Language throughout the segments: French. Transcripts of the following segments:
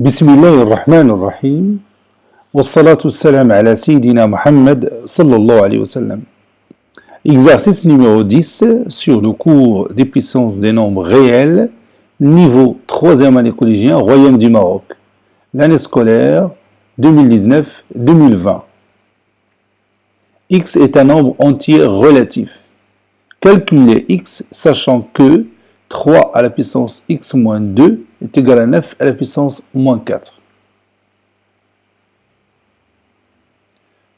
بسم الله الرحمن الرحيم والصلاة والسلام على سيدنا Mohammed sallallahu alayhi wa sallam. Exercice numéro 10 sur le cours des puissances des nombres réels, niveau 3e année collégien, Royaume du Maroc, l'année scolaire 2019-2020. X est un nombre entier relatif. Calculez x sachant que 3 à la puissance x moins 2 est égal à 9 à la puissance moins 4.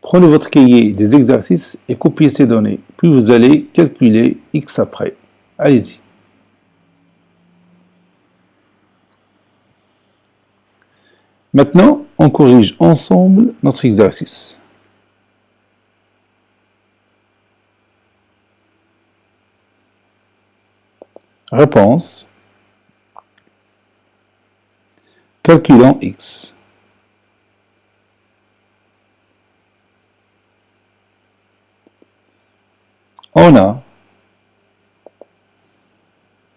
Prenez votre cahier des exercices et copiez ces données, puis vous allez calculer x après. Allez-y. Maintenant, on corrige ensemble notre exercice. Réponse. Calculons x. On a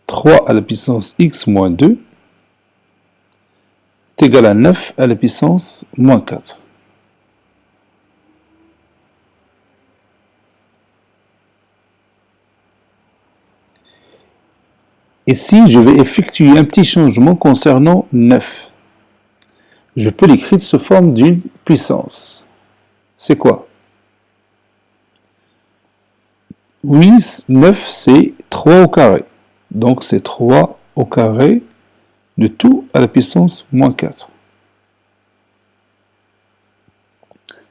3 à la puissance x moins 2 est égal à 9 à la puissance moins 4. Ici, je vais effectuer un petit changement concernant 9. Je peux l'écrire sous forme d'une puissance. C'est quoi? Oui, 9, c'est 3 au carré. Donc, c'est 3 au carré de tout à la puissance moins 4.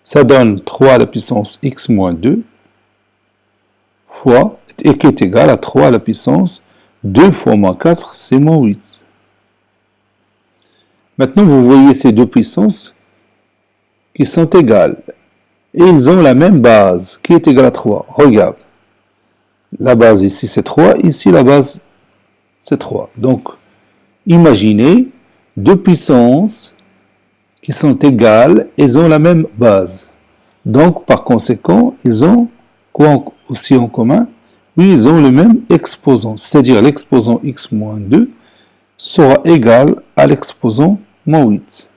Ça donne 3 à la puissance x moins 2 fois, et qui est égal à 3 à la puissance 2 fois moins 4, c'est moins 8. Maintenant, vous voyez ces deux puissances qui sont égales. Et ils ont la même base, qui est égale à 3. Regarde. La base ici, c'est 3. Ici, la base, c'est 3. Donc, imaginez deux puissances qui sont égales, elles ont la même base. Donc, par conséquent, ils ont quoi aussi en commun? Oui, ils ont le même exposant, c'est-à-dire l'exposant x moins 2 sera égal à l'exposant moins 8.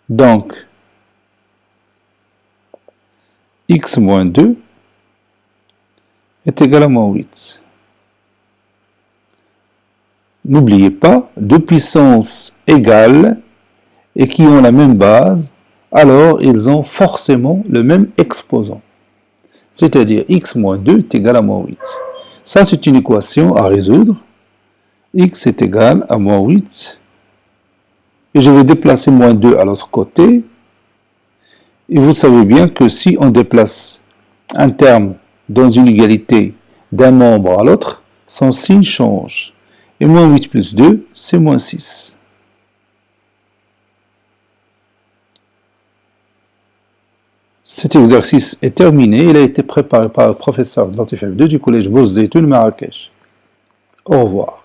Donc, x moins 2 est égal à moins 8. N'oubliez pas, deux puissances égales et qui ont la même base, alors ils ont forcément le même exposant. C'est-à-dire x moins 2 est égal à moins 8. Ça, c'est une équation à résoudre. X est égal à moins 8. Et je vais déplacer moins 2 à l'autre côté. Et vous savez bien que si on déplace un terme dans une égalité d'un nombre à l'autre, son signe change. Et moins 8 plus 2, c'est moins 6. Cet exercice est terminé. Il a été préparé par le professeur de l'Antifeb 2 du collège Bouzeytoun Marrakech. Au revoir.